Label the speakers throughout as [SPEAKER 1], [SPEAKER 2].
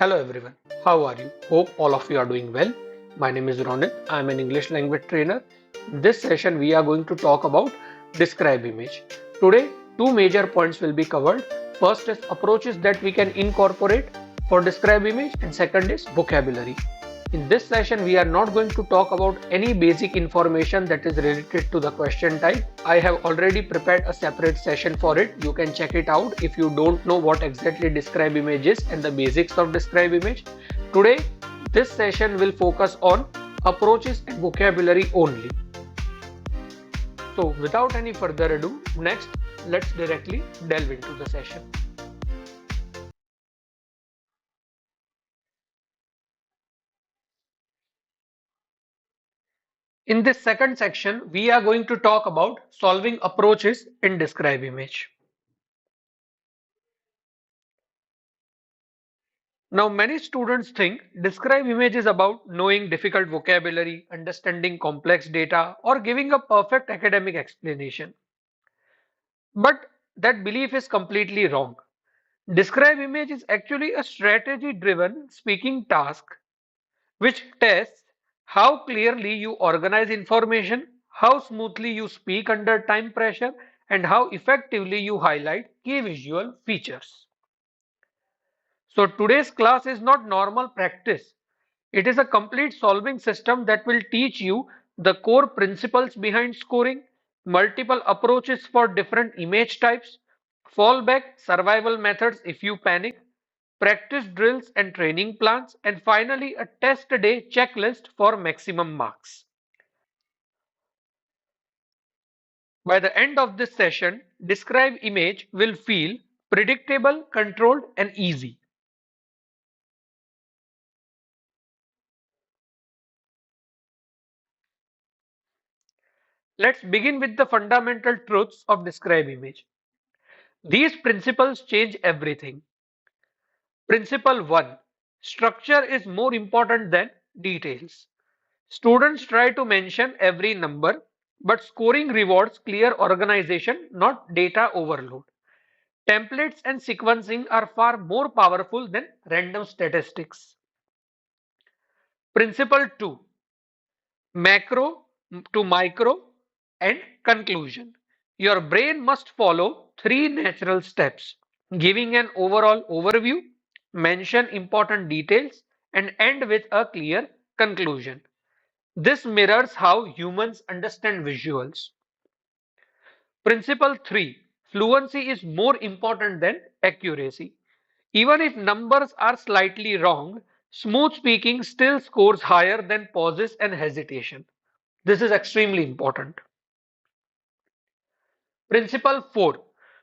[SPEAKER 1] Hello everyone, how are you? Hope all of you are doing well. My name is Ronit, I am an English language trainer. In this session, we are going to talk about Describe Image. Today, two major points will be covered. First is approaches that we can incorporate for Describe Image, and second is vocabulary. In this session, we are not going to talk about any basic information that is related to the question type. I have already prepared a separate session for it. You can check it out if you don't know what exactly Describe Image is and the basics of Describe Image. Today, this session will focus on approaches and vocabulary only. So, without any further ado, next, let's directly delve into the session. In this second section, we are going to talk about solving approaches in Describe Image. Now, many students think Describe Image is about knowing difficult vocabulary, understanding complex data, or giving a perfect academic explanation. But that belief is completely wrong. Describe Image is actually a strategy driven speaking task which tests how clearly you organize information, how smoothly you speak under time pressure, and how effectively you highlight key visual features. So today's class is not normal practice. It is a complete solving system that will teach you the core principles behind scoring, multiple approaches for different image types, fallback survival methods if you panic, practice drills and training plans, and finally a test day checklist for maximum marks. By the end of this session, Describe Image will feel predictable, controlled, and easy. Let's begin with the fundamental truths of Describe Image. These principles change everything. Principle 1. Structure is more important than details. Students try to mention every number, but scoring rewards clear organization, not data overload. Templates and sequencing are far more powerful than random statistics. Principle 2. Macro to micro and conclusion. Your brain must follow three natural steps: giving an overall overview, mention important details, and end with a clear conclusion. This mirrors how humans understand visuals. Principle 3. Fluency is more important than accuracy. Even if numbers are slightly wrong, smooth speaking still scores higher than pauses and hesitation. This is extremely important. Principle 4.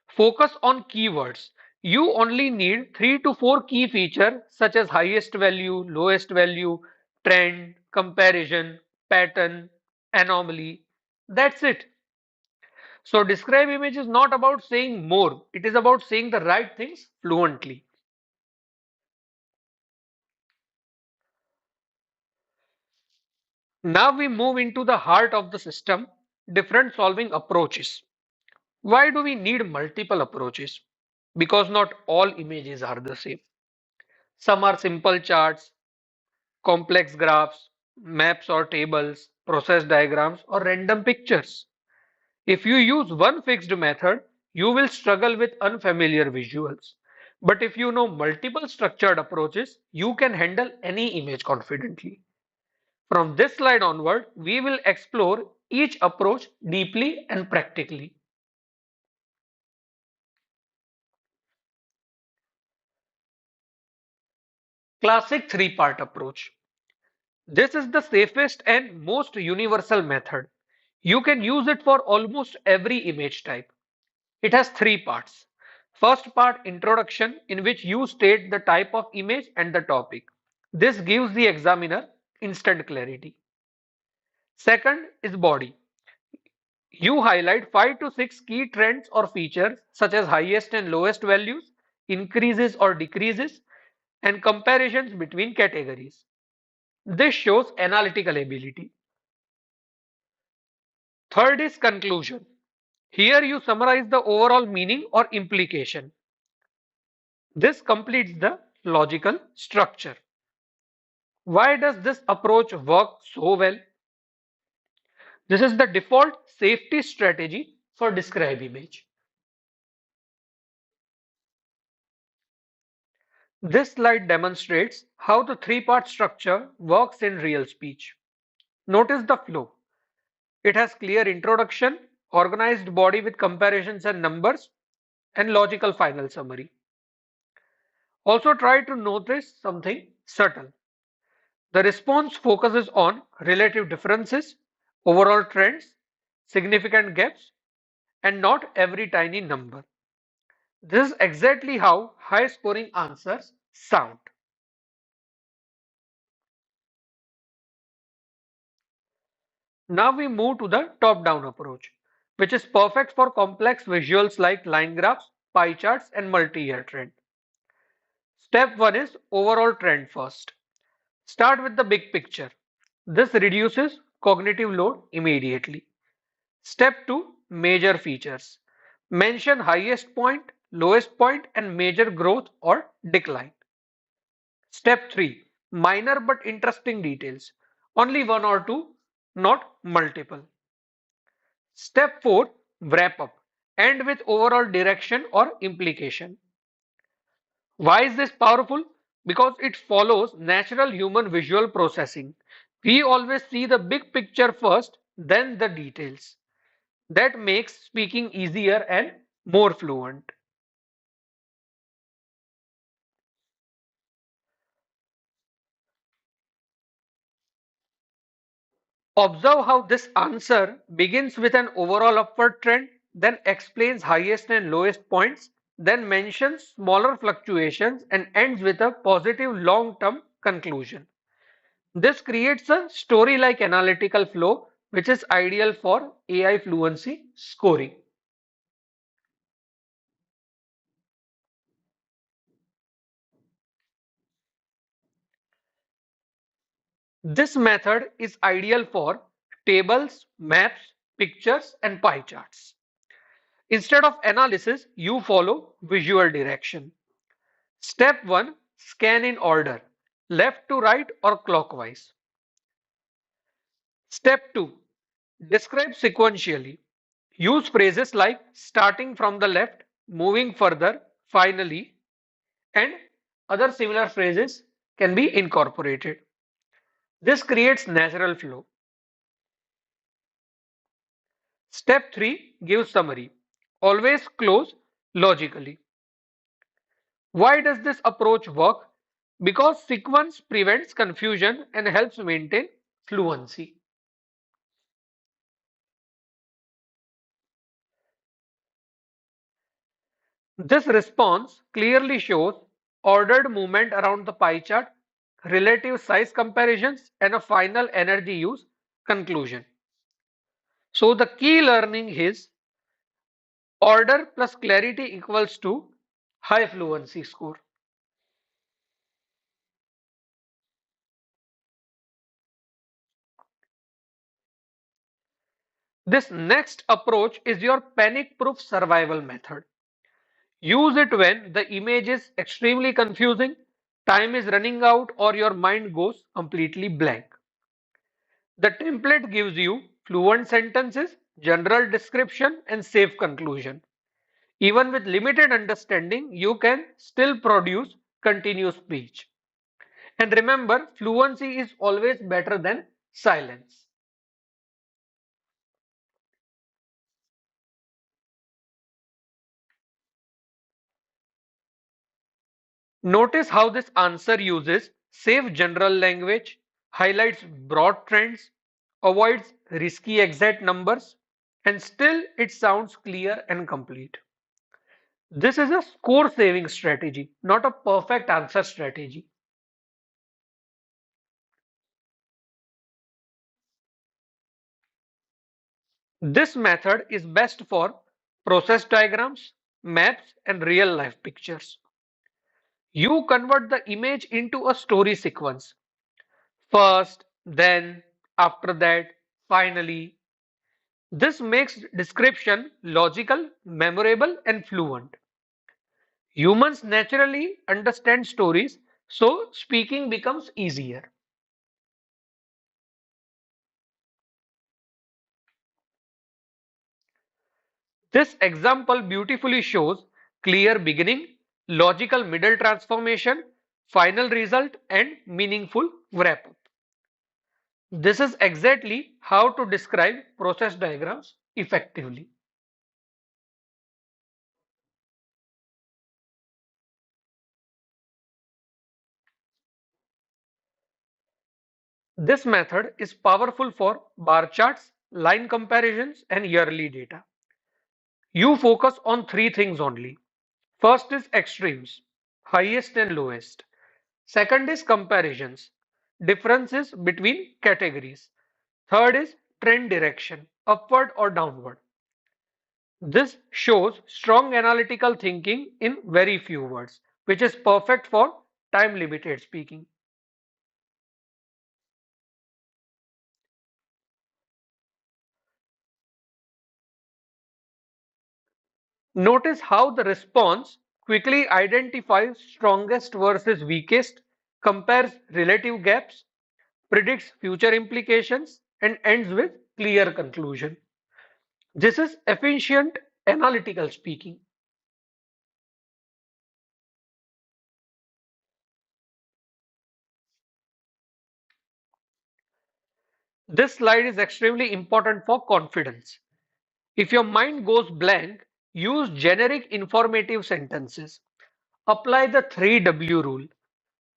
[SPEAKER 1] Focus on keywords. You only need 3 to 4 key features such as highest value, lowest value, trend, comparison, pattern, anomaly. That's it. So Describe Image is not about saying more. It is about saying the right things fluently. Now we move into the heart of the system, different solving approaches. Why do we need multiple approaches? Because not all images are the same. Some are simple charts, complex graphs, maps or tables, process diagrams, or random pictures. If you use one fixed method, you will struggle with unfamiliar visuals. But if you know multiple structured approaches, you can handle any image confidently. From this slide onward, we will explore each approach deeply and practically. Classic three-part approach. This is the safest and most universal method. You can use it for almost every image type. It has three parts. First part, introduction, in which you state the type of image and the topic. This gives the examiner instant clarity. Second is body. You highlight 5 to 6 key trends or features such as highest and lowest values, increases or decreases, and comparisons between categories. This shows analytical ability. Third is conclusion. Here you summarize the overall meaning or implication. This completes the logical structure. Why does this approach work so well? This is the default safety strategy for Describe Image. This slide demonstrates how the three-part structure works in real speech. Notice the flow. It has clear introduction, organized body with comparisons and numbers, and logical final summary. Also try to notice something subtle. The response focuses on relative differences, overall trends, significant gaps, and not every tiny number. This is exactly how high scoring answers sound. Now we move to the top down approach, which is perfect for complex visuals like line graphs, pie charts, and multi year trend. Step 1 is overall trend first. Start with the big picture. This reduces cognitive load immediately. Step 2, major features. Mention highest point, lowest point, and major growth or decline. Step 3, minor but interesting details. Only one or two, not multiple. Step 4, wrap up. End with overall direction or implication. Why is this powerful? Because it follows natural human visual processing. We always see the big picture first, then the details. That makes speaking easier and more fluent. Observe how this answer begins with an overall upward trend, then explains highest and lowest points, then mentions smaller fluctuations and ends with a positive long-term conclusion. This creates a story-like analytical flow, which is ideal for AI fluency scoring. This method is ideal for tables, maps, pictures, and pie charts. Instead of analysis, you follow visual direction. Step 1, scan in order, left to right or clockwise. Step 2, describe sequentially. Use phrases like starting from the left, moving further, finally, and other similar phrases can be incorporated. This creates natural flow. Step 3, give summary. Always close logically. Why does this approach work? Because sequence prevents confusion and helps maintain fluency. This response clearly shows ordered movement around the pie chart, relative size comparisons, and a final energy use conclusion. So the key learning is order plus clarity equals to high fluency score. This next approach is your panic-proof survival method. Use it when the image is extremely confusing, time is running out, or your mind goes completely blank. The template gives you fluent sentences, general description, and safe conclusion. Even with limited understanding, you can still produce continuous speech. And remember, fluency is always better than silence. Notice how this answer uses safe general language, highlights broad trends, avoids risky exact numbers, and still it sounds clear and complete. This is a score saving strategy, not a perfect answer strategy. This method is best for process diagrams, maps, and real life pictures. You convert the image into a story sequence. First, then, after that, finally. This makes description logical, memorable, and fluent. Humans naturally understand stories, so speaking becomes easier. This example beautifully shows clear beginning, logical middle transformation, final result, and meaningful wrap up. This is exactly how to describe process diagrams effectively. This method is powerful for bar charts, line comparisons, and yearly data. You focus on three things only. First is extremes, highest and lowest. Second is comparisons, differences between categories. Third is trend direction, upward or downward. This shows strong analytical thinking in very few words, which is perfect for time limited speaking. Notice how the response quickly identifies strongest versus weakest, compares relative gaps, predicts future implications, and ends with clear conclusion. This is efficient analytical speaking. This slide is extremely important for confidence. If your mind goes blank, use generic informative sentences. Apply the 3W rule.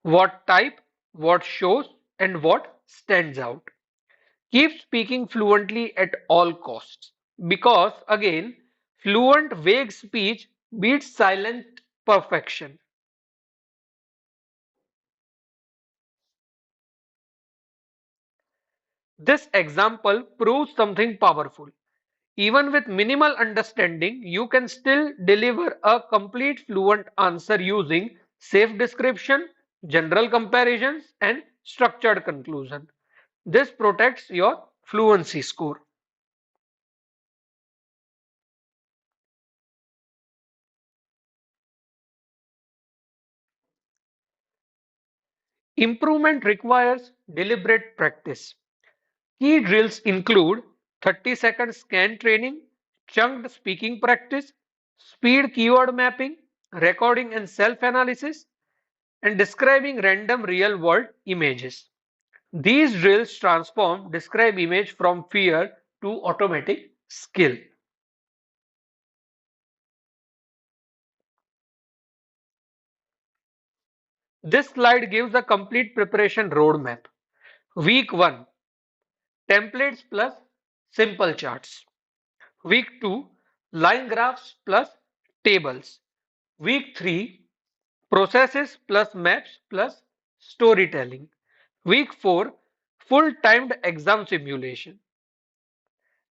[SPEAKER 1] What type, what shows, and what stands out. Keep speaking fluently at all costs. Because, again, fluent vague speech beats silent perfection. This example proves something powerful. Even with minimal understanding, you can still deliver a complete fluent answer using safe description, general comparisons, and structured conclusion. This protects your fluency score. Improvement requires deliberate practice. Key drills include 30-second scan training, chunked speaking practice, speed keyword mapping, recording and self-analysis, and describing random real-world images. These drills transform describe image from fear to automatic skill. This slide gives a complete preparation roadmap. Week 1, templates plus simple charts. Week 2, line graphs plus tables. Week 3, processes plus maps plus storytelling. Week 4, full timed exam simulation.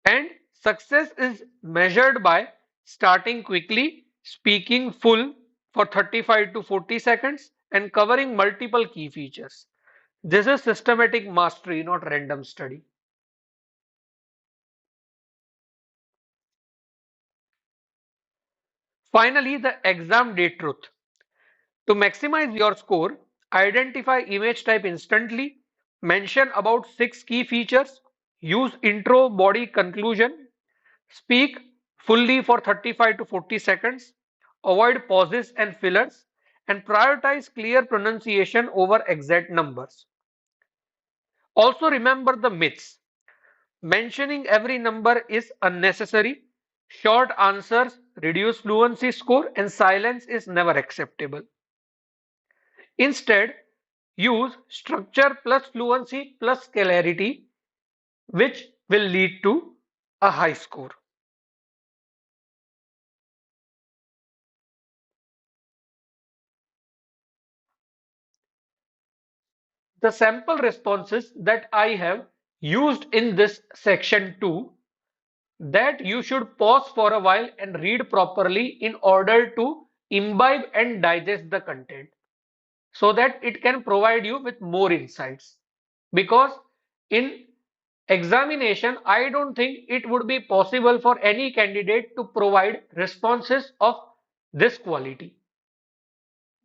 [SPEAKER 1] And success is measured by starting quickly, speaking full for 35 to 40 seconds, and covering multiple key features. This is systematic mastery, not random study. Finally, the exam day truth. To maximize your score, identify image type instantly, mention about 6 key features, use intro, body, conclusion, speak fully for 35 to 40 seconds, avoid pauses and fillers, and prioritize clear pronunciation over exact numbers. Also remember the myths. Mentioning every number is unnecessary. Short answers reduce fluency score and silence is never acceptable. Instead, use structure plus fluency plus clarity, which will lead to a high score. The sample responses that I have used in this section 2, that you should pause for a while and read properly in order to imbibe and digest the content so that it can provide you with more insights. Because in examination, I don't think it would be possible for any candidate to provide responses of this quality.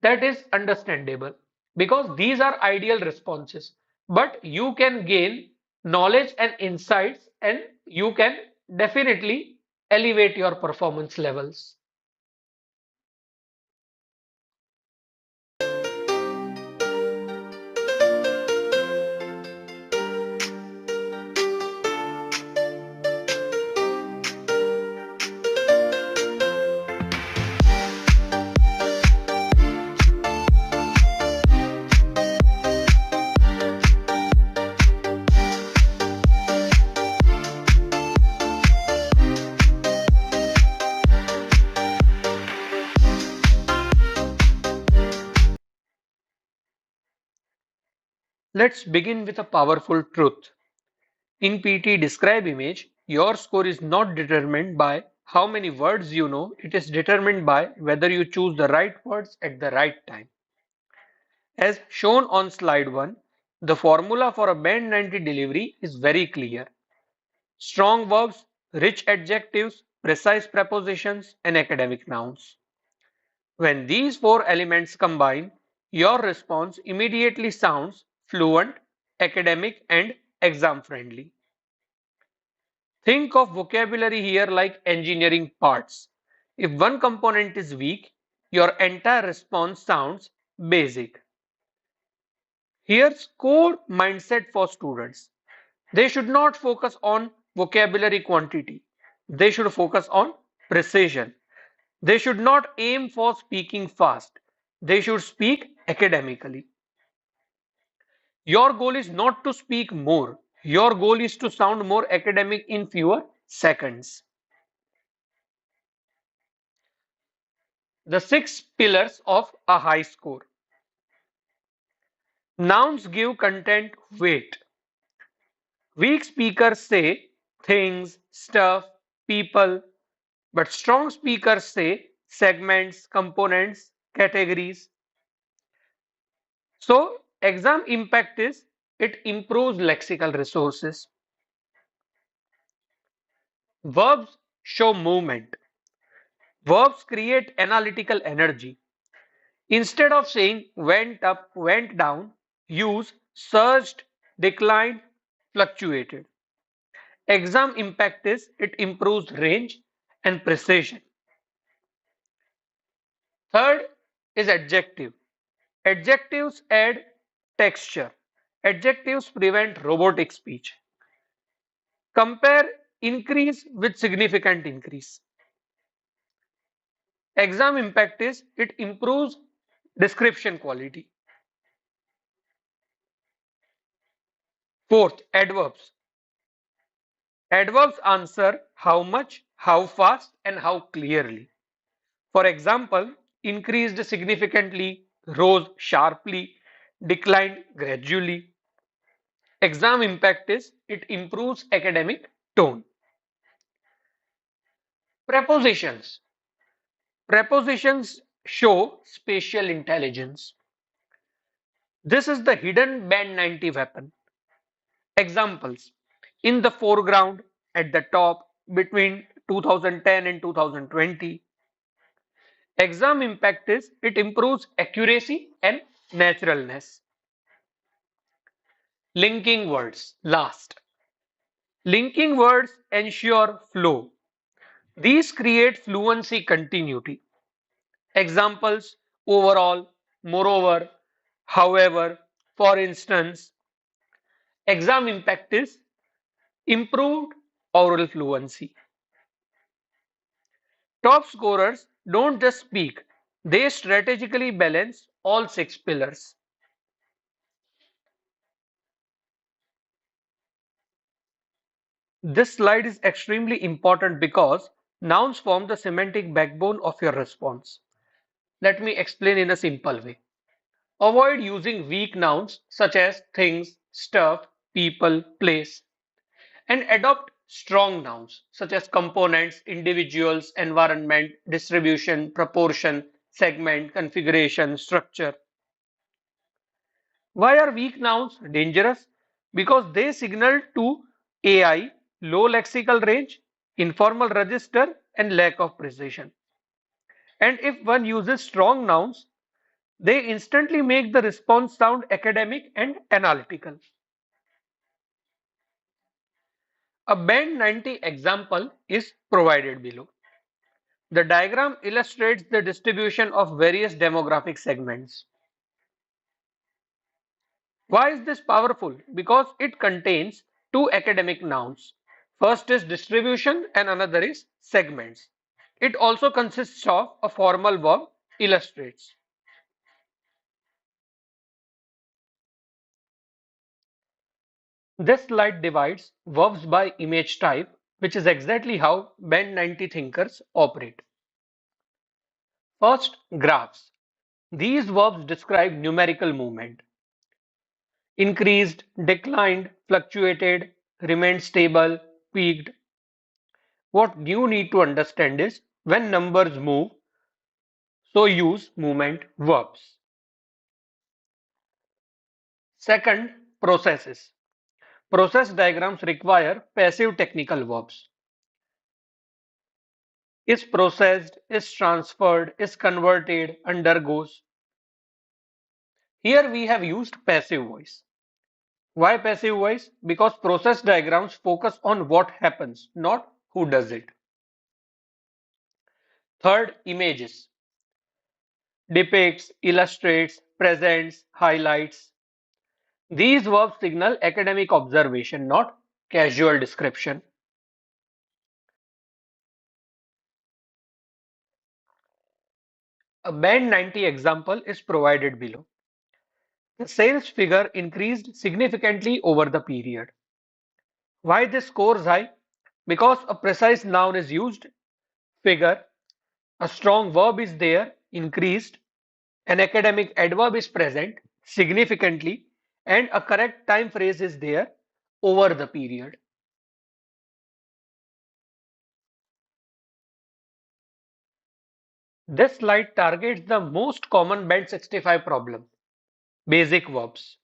[SPEAKER 1] That is understandable because these are ideal responses. But you can gain knowledge and insights, and you can definitely elevate your performance levels. Let's begin with a powerful truth. In PT Describe Image, your score is not determined by how many words you know, it is determined by whether you choose the right words at the right time. As shown on slide 1, the formula for a band 90 delivery is very clear. Strong verbs, rich adjectives, precise prepositions, and academic nouns. When these four elements combine, your response immediately sounds fluent, academic, and exam friendly. Think of vocabulary here like engineering parts. If one component is weak, your entire response sounds basic. Here's core mindset for students. They should not focus on vocabulary quantity. They should focus on precision. They should not aim for speaking fast. They should speak academically. Your goal is not to speak more. Your goal is to sound more academic in fewer seconds. The six pillars of a high score. Nouns give content weight. Weak speakers say things, stuff, people, but strong speakers say segments, components, categories. So, exam impact is it improves lexical resources. Verbs show movement. Verbs create analytical energy. Instead of saying went up, went down, use surged, declined, fluctuated. Exam impact is it improves range and precision. Third is adjective. Adjectives add texture. Adjectives prevent robotic speech. Compare increase with significant increase. Exam impact is it improves description quality. Fourth, adverbs. Adverbs answer how much, how fast, and how clearly. For example, increased significantly, rose sharply, declined gradually. Exam impact is it improves academic tone. Prepositions. Prepositions show spatial intelligence. This is the hidden band 90 weapon. Examples. In the foreground, at the top, between 2010 and 2020. Exam impact is it improves accuracy and naturalness. Linking words. Last. Linking words ensure flow. These create fluency continuity. Examples overall, moreover, however, for instance. Exam impact is improved oral fluency. Top scorers don't just speak, they strategically balance all six pillars. This slide is extremely important because nouns form the semantic backbone of your response. Let me explain in a simple way. Avoid using weak nouns such as things, stuff, people, place, and adopt strong nouns such as components, individuals, environment, distribution, proportion, segment, configuration, structure. Why are weak nouns dangerous? Because they signal to AI low lexical range, informal register, and lack of precision. And if one uses strong nouns, They instantly make the response sound academic and analytical. A band 90 example is provided below. The diagram illustrates the distribution of various demographic segments. Why is this powerful? Because it contains two academic nouns. First is distribution and another is segments. It also consists of a formal verb illustrates. This slide divides verbs by image type, which is exactly how Band 90 thinkers operate. First, graphs. These verbs describe numerical movement. Increased, declined, fluctuated, remained stable, peaked. What you need to understand is when numbers move, so use movement verbs. Second, processes. Process diagrams require passive technical verbs. Is processed, is transferred, is converted, undergoes. Here we have used passive voice. Why passive voice? Because process diagrams focus on what happens, not who does it. Third, images. Depicts, illustrates, presents, highlights. These verbs signal academic observation, not casual description. A band 90 example is provided below. The sales figure increased significantly over the period. Why this scores high? Because a precise noun is used, figure, a strong verb is there, increased, an academic adverb is present, significantly, and a correct time phrase is there, over the period. This slide targets the most common Band 65 problem, basic verbs.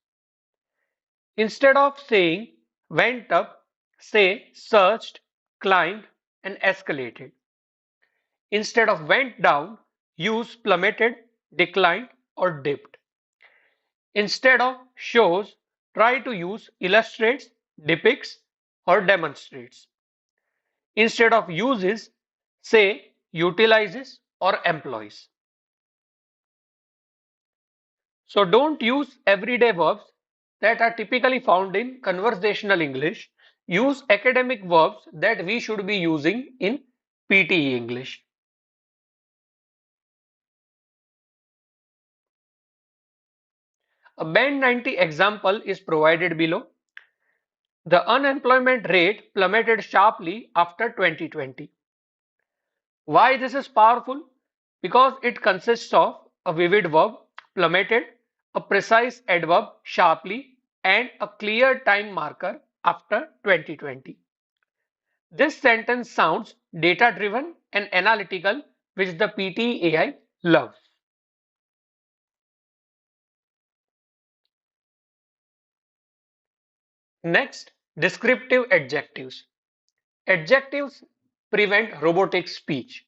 [SPEAKER 1] Instead of saying went up, say searched, climbed, and escalated. Instead of went down, use plummeted, declined, or dipped. Instead of shows, try to use illustrates, depicts, or demonstrates. Instead of uses, say utilizes or employs. So don't use everyday verbs that are typically found in conversational English. Use academic verbs that we should be using in PTE English. A Band 90 example is provided below. The unemployment rate plummeted sharply after 2020. Why this is powerful? Because it consists of a vivid verb, plummeted, a precise adverb, sharply, and a clear time marker after 2020. This sentence sounds data driven and analytical, which the PTE AI loves. Next, descriptive adjectives. Adjectives prevent robotic speech.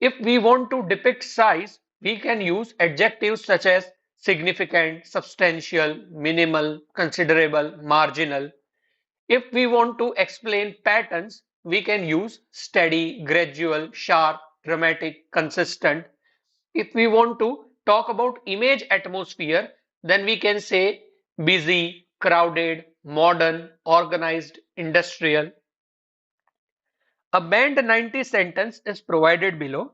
[SPEAKER 1] If we want to depict size, we can use adjectives such as significant, substantial, minimal, considerable, marginal. If we want to explain patterns, we can use steady, gradual, sharp, dramatic, consistent. If we want to talk about image atmosphere, then we can say busy, crowded, modern, organized, industrial. A band 90 sentence is provided below.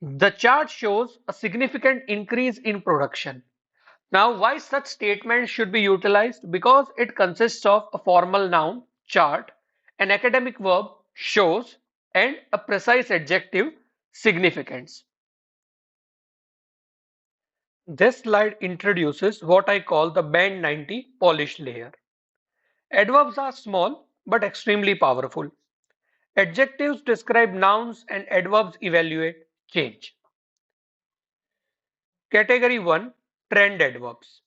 [SPEAKER 1] The chart shows a significant increase in production. Now, why such statements should be utilized? Because it consists of a formal noun, chart, an academic verb, shows, and a precise adjective, significance. This slide introduces what I call the band 90 polish layer. Adverbs are small but extremely powerful. Adjectives describe nouns and adverbs evaluate change. Category 1, trend adverbs.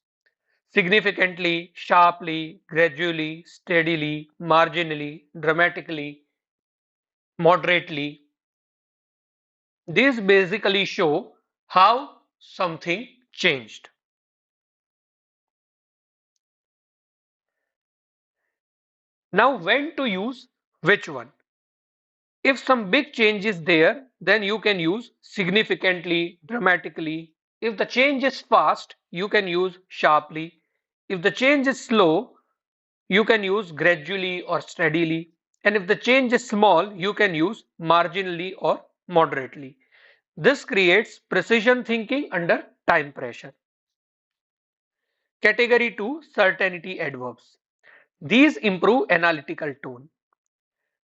[SPEAKER 1] Significantly, sharply, gradually, steadily, marginally, dramatically, moderately. These basically show how something changed. Now, when to use which one? If some big change is there, then you can use significantly, dramatically. If the change is fast, you can use sharply. If the change is slow, you can use gradually or steadily. And if the change is small, you can use marginally or moderately. This creates precision thinking under time pressure. Category 2, certainty adverbs. These improve analytical tone.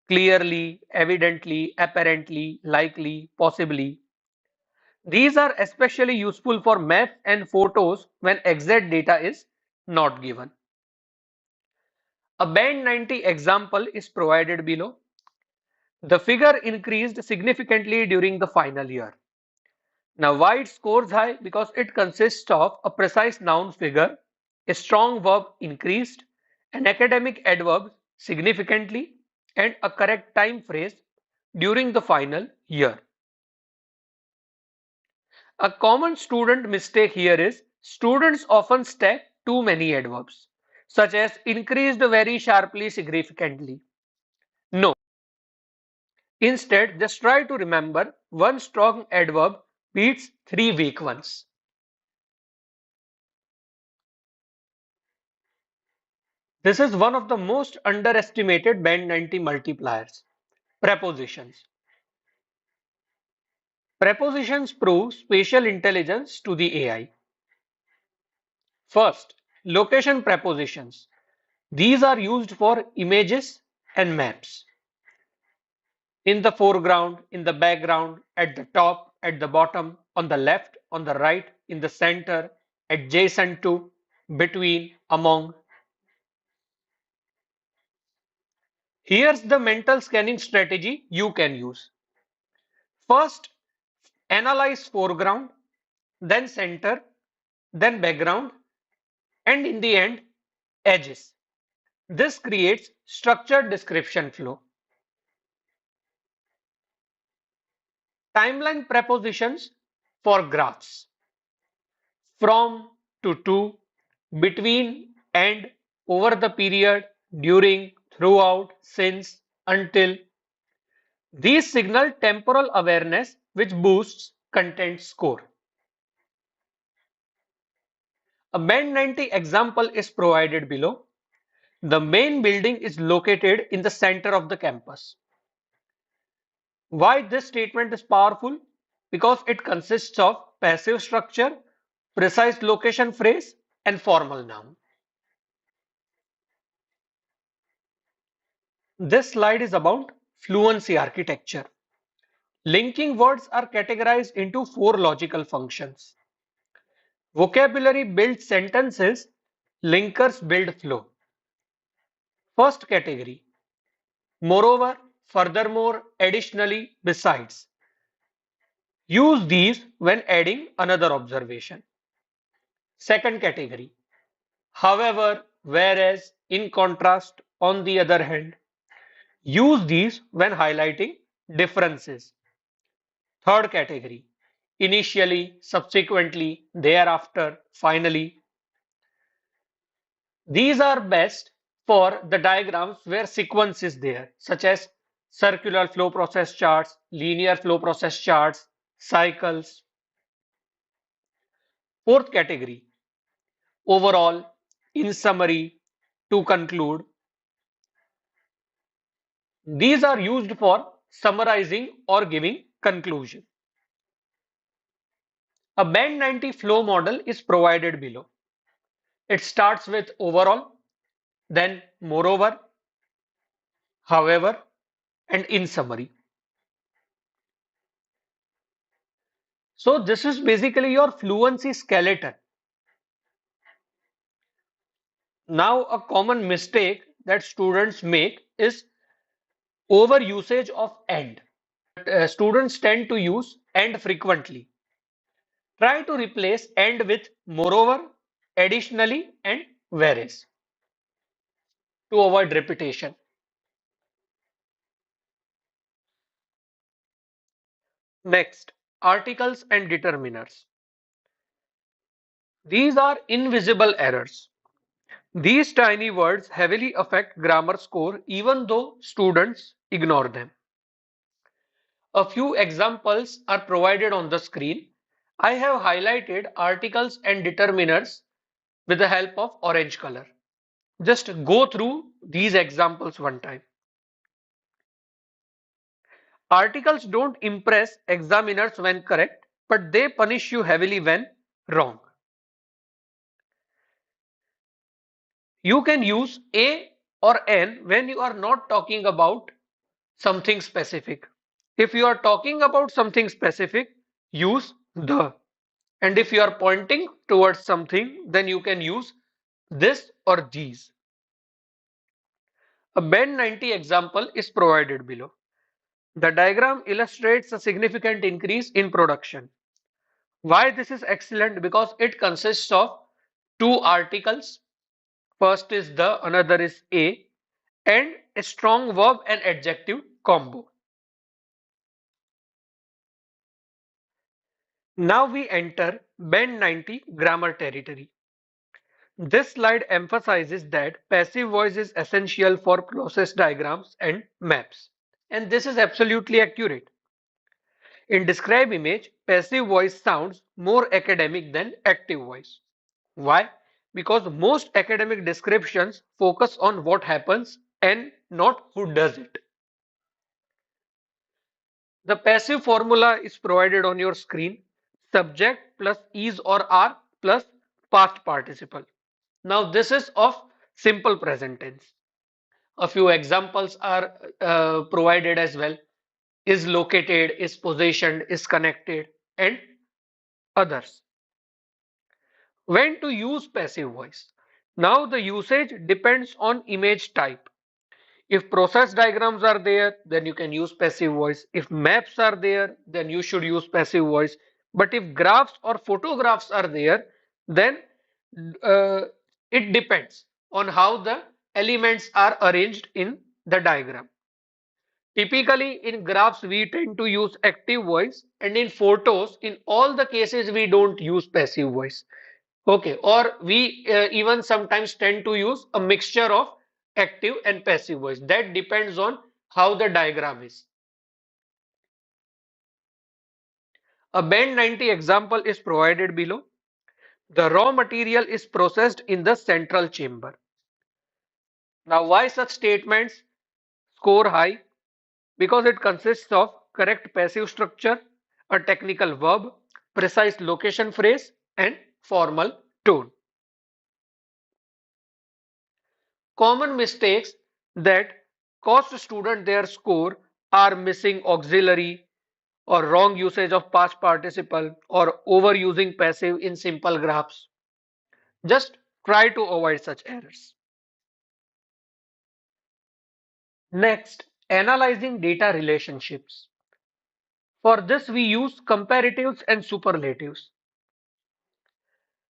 [SPEAKER 1] Clearly, evidently, apparently, likely, possibly. These are especially useful for maps and photos when exact data is not given. A band 90 example is provided below. The figure increased significantly during the final year. Now, why it scores high? Because it consists of a precise noun figure, a strong verb increased, an academic adverb significantly, and a correct time phrase during the final year. A common student mistake here is students often stack too many adverbs, such as increased very sharply, significantly. No, instead, just try to remember one strong adverb beats three weak ones. This is one of the most underestimated band 90 multipliers. Prepositions. Prepositions prove spatial intelligence to the AI. First, location prepositions. These are used for images and maps. In the foreground, in the background, at the top, at the bottom, on the left, on the right, in the center, adjacent to, between, among. Here's the mental scanning strategy you can use. First, analyze foreground, then center, then background, and in the end, edges. This creates structured description flow. Timeline prepositions for graphs. From to, between and over the period, during, throughout, since, until. These signal temporal awareness which boosts content score. A band 90 example is provided below. The main building is located in the center of the campus. Why this statement is powerful? Because it consists of passive structure, precise location phrase, and formal noun. This slide is about fluency architecture. Linking words are categorized into four logical functions. Vocabulary builds sentences, linkers build flow. First category, moreover, furthermore, additionally, besides. Use these when adding another observation. Second category, however, whereas, in contrast, on the other hand. Use these when highlighting differences. Third category, initially, subsequently, thereafter, finally. These are best for the diagrams where sequence is there, such as circular flow process charts, linear flow process charts, cycles. Fourth category, overall, in summary, to conclude. These are used for summarizing or giving conclusion. A band 90 flow model is provided below. It starts with overall, then moreover, however, and in summary. So this is basically your fluency skeleton. Now a common mistake that students make is over usage of and. Students tend to use and frequently. Try to replace and with moreover, additionally, and whereas to avoid repetition. Next, articles and determiners. These are invisible errors. These tiny words heavily affect grammar score even though students ignore them. A few examples are provided on the screen. I have highlighted articles and determiners with the help of orange color. Just go through these examples one time. Articles don't impress examiners when correct, but they punish you heavily when wrong. You can use a or an when you are not talking about something specific. If you are talking about something specific, use the. And if you are pointing towards something, then you can use this or these. A band 90 example is provided below. The diagram illustrates a significant increase in production. Why this is excellent? Because it consists of two articles. First is the, another is a, and a strong verb and adjective combo. Now we enter band 90 grammar territory. This slide emphasizes that passive voice is essential for process diagrams and maps. And this is absolutely accurate. In Describe Image, passive voice sounds more academic than active voice. Why? Because most academic descriptions focus on what happens and not who does it. The passive formula is provided on your screen. Subject plus is or are plus past participle. Now this is of simple present tense. A few examples are provided as well. Is located, is positioned, is connected, and others. When to use passive voice? Now the usage depends on image type. If process diagrams are there, then you can use passive voice. If maps are there, then you should use passive voice. But if graphs or photographs are there, then uh, it depends on how the elements are arranged in the diagram. Typically, in graphs, we tend to use active voice, and in photos, in all the cases, we don't use passive voice. Okay, or we even sometimes tend to use a mixture of active and passive voice. That depends on how the diagram is. A band 90 example is provided below. The raw material is processed in the central chamber. Now, why such statements score high? Because it consists of correct passive structure, a technical verb, precise location phrase, and formal tone. Common mistakes that cost student their score are missing auxiliary or wrong usage of past participle or overusing passive in simple graphs. Just try to avoid such errors. Next, analyzing data relationships. For this, we use comparatives and superlatives.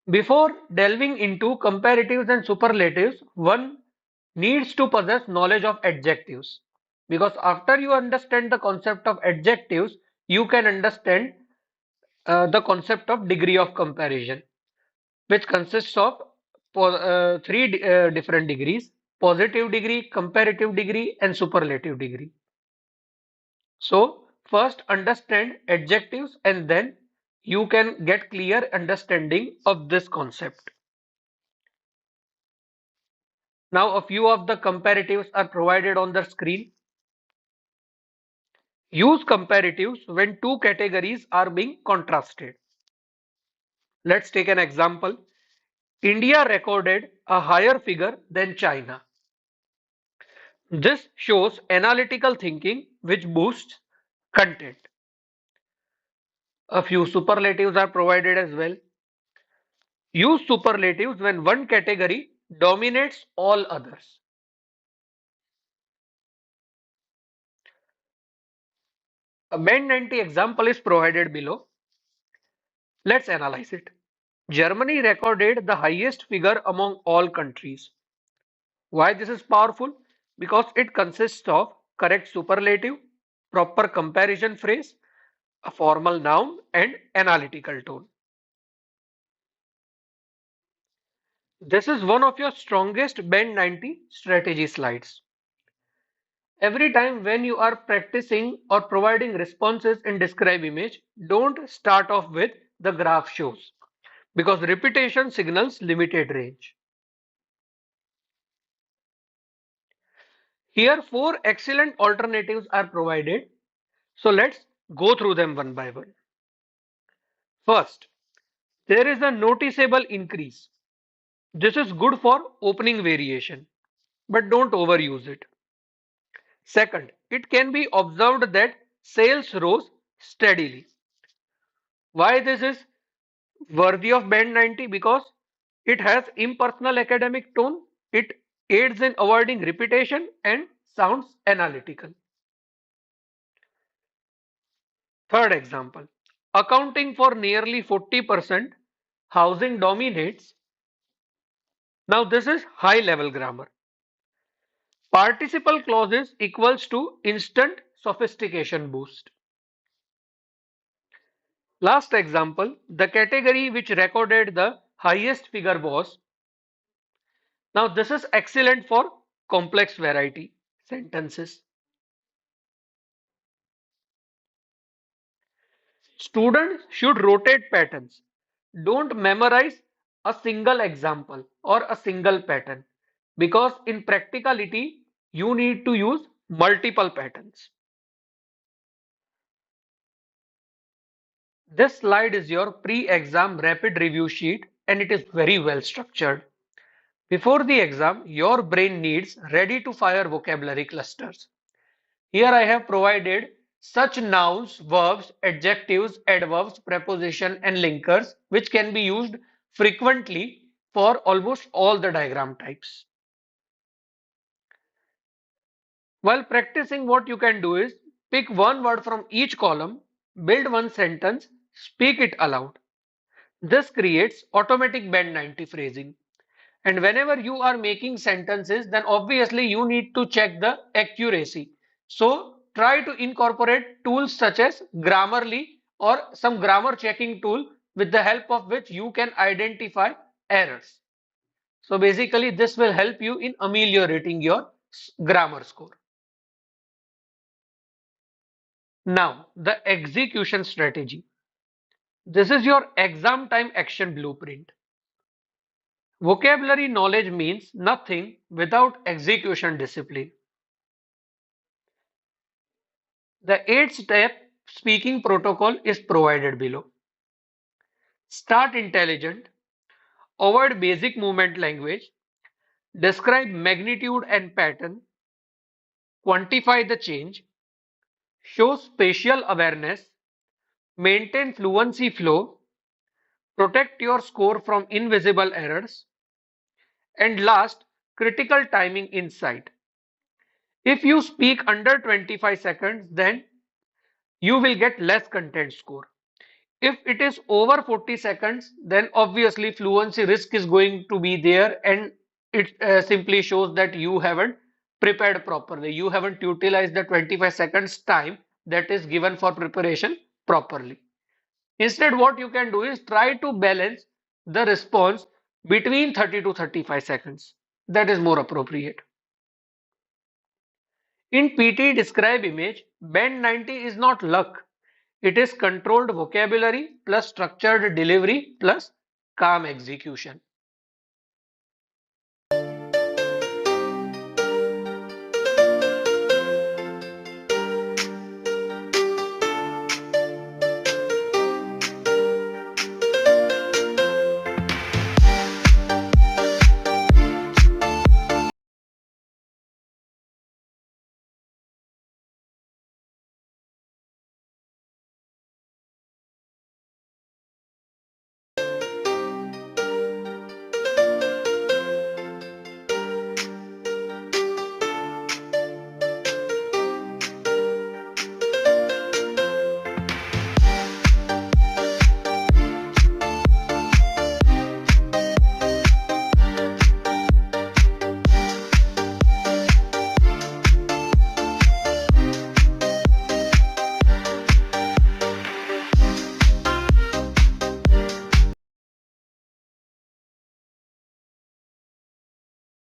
[SPEAKER 1] Before delving into comparatives and superlatives, one needs to possess knowledge of adjectives. Because after you understand the concept of adjectives, you can understand the concept of degree of comparison, which consists of three different degrees: positive degree, comparative degree, and superlative degree. So, first understand adjectives and then you can get clear understanding of this concept. Now, a few of the comparatives are provided on the screen. Use comparatives when two categories are being contrasted. Let's take an example. India recorded a higher figure than China. This shows analytical thinking which boosts content. A few superlatives are provided as well. Use superlatives when one category dominates all others. A Band 90 example is provided below. Let's analyze it. Germany recorded the highest figure among all countries. Why this is powerful? Because it consists of correct superlative, proper comparison phrase, a formal noun, and analytical tone. This is one of your strongest Bend 90 strategy slides. Every time when you are practicing or providing responses in Describe Image, don't start off with the graph shows because repetition signals limited range. Here, four excellent alternatives are provided. So let's go through them one by one. First, there is a noticeable increase. This is good for opening variation, but don't overuse it. Second, it can be observed that sales rose steadily. Why this is worthy of band 90? Because it has impersonal academic tone, it aids in avoiding repetition and sounds analytical. Third example, accounting for nearly 40%, housing dominates. Now this is high level grammar. Participle clauses equals to instant sophistication boost. Last example, the category which recorded the highest figure was. Now this is excellent for complex variety sentences. Students should rotate patterns. Don't memorize a single example or a single pattern because in practicality you need to use multiple patterns. This slide is your pre-exam rapid review sheet and it is very well structured. Before the exam, your brain needs ready-to-fire vocabulary clusters. Here I have provided such nouns, verbs, adjectives, adverbs, preposition and linkers which can be used frequently for almost all the diagram types. While practicing, what you can do is pick one word from each column, build one sentence, speak it aloud. This creates automatic band 90 phrasing. And whenever you are making sentences, then obviously you need to check the accuracy. So try to incorporate tools such as Grammarly or some grammar checking tool with the help of which you can identify errors. So basically this will help you in ameliorating your grammar score. Now the execution strategy. This is your exam time action blueprint. Vocabulary knowledge means nothing without execution discipline. The 8-step speaking protocol is provided below. Start intelligent, avoid basic movement language, describe magnitude and pattern, quantify the change, show spatial awareness, maintain fluency flow, protect your score from invisible errors, and last, critical timing insight. If you speak under 25 seconds, then you will get less content score. If it is over 40 seconds, then obviously fluency risk is going to be there and it simply shows that you haven't prepared properly. You haven't utilized the 25 seconds time that is given for preparation properly. Instead, what you can do is try to balance the response between 30 to 35 seconds. That is more appropriate. In PT Describe Image, Band 90 is not luck. It is controlled vocabulary plus structured delivery plus calm execution.